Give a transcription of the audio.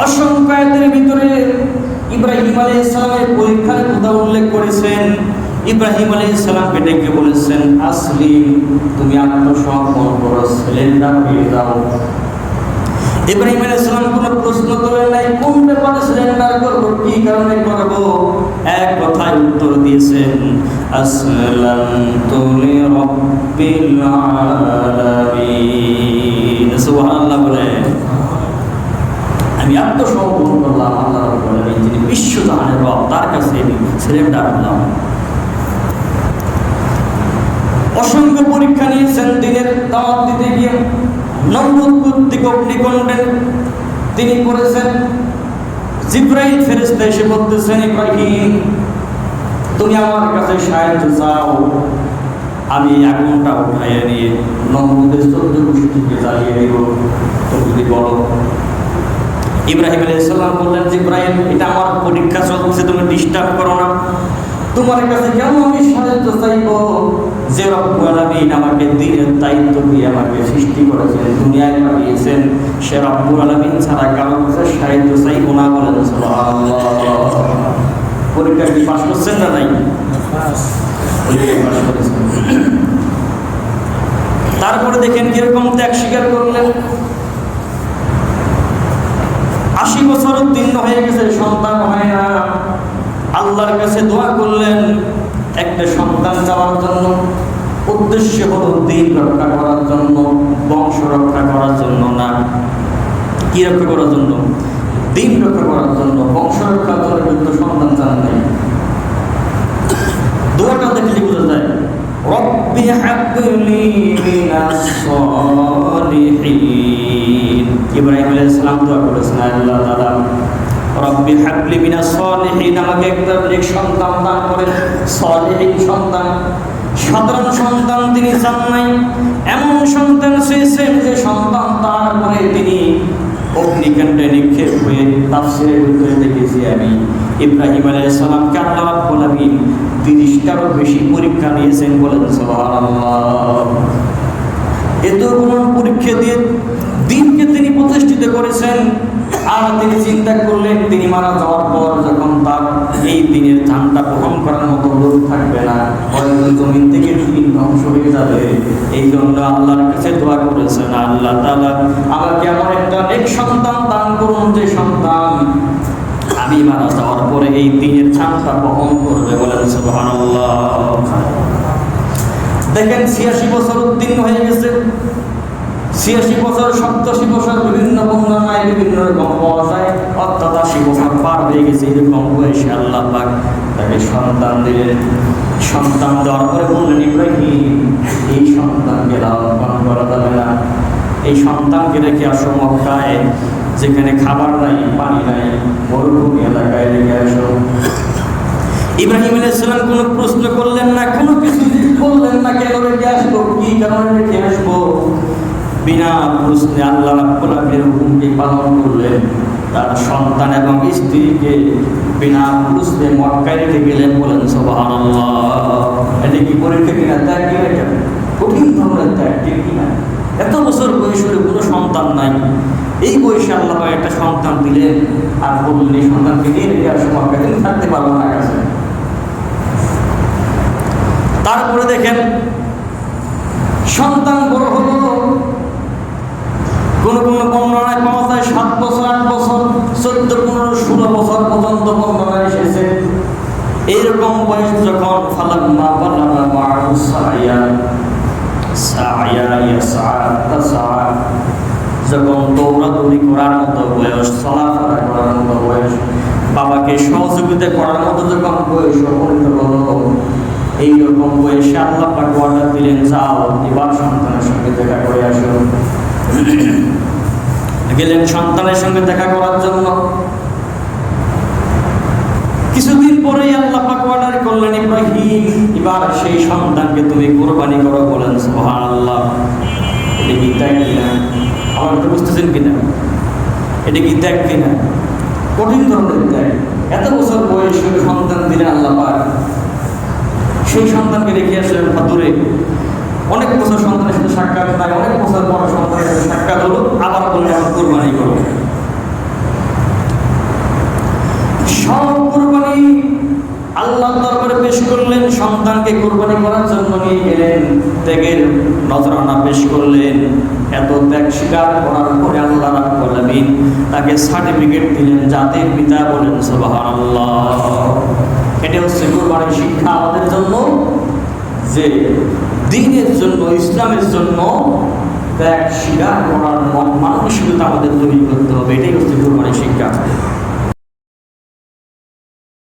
অসংখ্য আয়াতের ভিতরে ইব্রাহিম আলাইহিস সালামের পরীক্ষার কথা উল্লেখ করেছেন। ইব্রাহিম আলাইহিস সালামকে ডেকে বলেছেন, আসলিম, তুমি আত্মসমর্পণ করো, সিলিন্ডার হয়ে যাও। ইব্রাহিম আলাইহিস সালাম কোনো প্রশ্ন করেন নাই, কোন ব্যাপারে সিলিন্ডার করবো, কি কারণে করবো, এক কথায় উত্তর দিয়েছেন, আসলামতু লিরাব্বিল আলামিন। সুবহানাল্লাহ বলে আমি আত্মসমর্পণ করলাম আল্লাহ রাব্বুল আলামিন, যিনি বিশ্বজাহানের রব, তার কাছে আমি সিলিন্ডার হলাম। অসংখ্য পরীক্ষা নিয়েছেন দিনের দাওয়াত দিতে গিয়ে। নমরুদ কর্তৃক অগ্নিকুণ্ডে তিনি করেছেন। জিবরাইল ফেরেশতা এসে বলতেছেন, ইব্রাহিম, তুমি আমার কাছে সাহায্য চাও, আমি আগুনটা উঠাইয়া নিয়ে নমরুদের 14 গোষ্ঠীকে জ্বালিয়ে দেব, তুমি যদি বলো। ইব্রাহিম আলাইহিস সালাম বললেন, জিবরাইল, এটা আমার পরীক্ষা চলছে, তুমি ডিস্টার্ব করো না। তোমার কাছে কেন আমি সাহায্য চাইব, যে রব্বুল আলামিন আমাকে দ্বীনের দায়িত্ব দিয়ে আমাকে সৃষ্টি করেছেন, দুনিয়ায় পাঠিয়েছেন, সে রব্বুল আলামিন ছাড়া কারো কাছে সাহায্য চাইব না। বলেন সুবহানাল্লাহ। পরীক্ষা কি পাস করছেন না নাই? তারপরে দেখেন কিরকম ত্যাগ স্বীকার করলেন। 80 বছর উত্তীর্ণ হয়ে গেছে, সন্তান হয় না। আল্লাহর কাছে দোয়া করলেন একটা সন্তান চাওয়ার জন্য। উদ্দেশ্য হলো দ্বীন রক্ষা করার জন্য, বংশ রক্ষা করার জন্য না। কি রক্ষা করার জন্য? দ্বীন রক্ষা করার জন্য, বংশ রক্ষার জন্য কিন্তু সন্তান চান নাই। দোয়াটা দেখলে বোঝা যায়, রব্বি হাবলি মিনাস সালিহিন। ইব্রাহিম আলাইহিস সালাম দোয়া করেছেন, আল্লাহ তাআলা রব্বি হাবলি মিনাস সালিহিন, আমাকে একটা নেক সন্তান দান করেন, সালিহিন সন্তান। সাধারণ সন্তান তিনি চান নাই, এমন সন্তান চেয়েছেন যে সন্তান তারপরে তিনি অগ্নিকাণ্ডে নিক্ষেপ হয়ে। তাফসীরের ভিতরে দেখেছি আমি, ইব্রাহিম আলাইহিস সালামকে আল্লাহ রাব্বুল আলামিন 30টারও বেশি পরীক্ষা নিয়েছেন। বলেন সুবহানাল্লাহ। এত কোন পরীক্ষা দিয়ে দ্বীনকে তিনি প্রতিষ্ঠিত করেছেন। আর তিনি চিন্তা করলেন, তিনি মারা যাওয়ার পর যখন তার এই দ্বীনের ঝান্ডা বহন করার মতো লোক থাকবে না, হয়তো জমিন থেকে দ্বীন ধ্বংস হয়ে যাবে। এই জন্য আল্লাহর কাছে দোয়া করেছেন, আল্লাহ তাআলা আমাকে এমন একটা নেক সন্তান দান করুন, যে সন্তান আমি মারা যাওয়ার পরে এই দ্বীনের ঝান্ডা বহন করবে। বলেন সুবহানাল্লাহ। দেখেন 86 বছর উত্তীর্ণ হয়ে গেছে। 86 বছর, 87 বছর, বিভিন্ন বর্ণনায় বিভিন্ন রকম পাওয়া যায়, অর্থাৎ 80 বছর পার হয়ে গেছে। এরকম বয়সে আল্লাহ পাক তাকে সন্তান দিলেন। সন্তান দেওয়ার পরে বললেন, ইব্রাহিম, এই সন্তানকে লালন পালন করা যাবে না, এই সন্তানকে রেখে আসো মক্কায়, যেখানে খাবার নাই, পানি নাই, মরুভূমি এলাকায় রেখে আসো। ইব্রাহিম আলাইহিস সালাম কোনো প্রশ্ন করলেন না, কোনো কিছু বললেন না, কেন রেখে আসবো, কি কারণে রেখে আসবো। বিনা প্রশ্নে আল্লাহ রাব্বুল আলামিনের হুকুমকে পালন করলেন। তার সন্তান এবং স্ত্রীকে বিনা প্রশ্নে মক্কায় রেখে গেলেন। বলেন সুবহানাল্লাহ। এটা কি পরীক্ষা কিনা? ত্যাগ কিনা? কঠিন ধরনের ত্যাগ, ঠিক কিনা? এত বছর বয়সে কোনো সন্তান নাই, এই বয়সে আল্লাহ একটা সন্তান দিলেন, আর বললেন এই সন্তানকে নিয়ে রেখে আসো মক্কায়, তিনি থাকতে পারবো না কাছে। তারপরে দেখেন সন্তান বড় হলো। কোন কোন বর্ণনায় পাওয়া যায় 7 বছর, 8 বছর, 14, 15, 16 বছর পর্যন্ত বর্ণনা এসেছে। এইরকম বয়স যখন ফালাম্মা বালাগা মা'হু সা'য়া ইয়াসআ তাসআ, যখন দৌড়াদৌড়ি করার মতো বয়স, চলাফেরা করার মতো বয়স, বাবাকে সহযোগিতা করার মতো যখন বয়স উপনীত হলো, এইরকম বয়সে আল্লাহ পাক অর্ডার দিলেন, যাও এবার সন্তানের সঙ্গে দেখা করে আসো। গেলেন সন্তানের সঙ্গে দেখা করার জন্য। কিছুদিন পরেই আল্লাহ পাক অর্ডার করলেন, ইব্রাহিম, এবার সেই সন্তানকে তুমি কুরবানি করো। বলেন সুবহানাল্লাহ। এটা কি ত্যাগ কিনা? আমার তো বুঝতেছেন কিনা? এটা কি ত্যাগ কিনা? কঠিন ধরনের ত্যাগ। এত বছর বয়সে সন্তান দিলেন আল্লাহ পাক, সেই সন্তানকে রেখে আসলেন দূরে। অনেক বছর সন্তানের সাথে সাক্ষাৎ নাই, অনেক বছর পর সন্তানের সাথে সাক্ষাৎ হলো, আবার বললেন এখন কোরবানি করো। পেশ করলেন, সন্তানকে কোরবানি করার জন্য নিয়ে গেলেন, ত্যাগের নজরানা পেশ করলেন। এত ত্যাগ স্বীকার করার পরে আল্লাহ রাব্বুল আলামিন তাকে সার্টিফিকেট দিলেন, জাতির পিতা। বলেন সুবহানাল্লাহ। এটা হচ্ছে কোরবানির শিক্ষা আমাদের জন্য, যে দ্বীনের জন্য, ইসলামের জন্য ত্যাগ স্বীকার করার মানসিকতা আমাদের তৈরি করতে হবে। এটাই হচ্ছে কোরবানির শিক্ষা।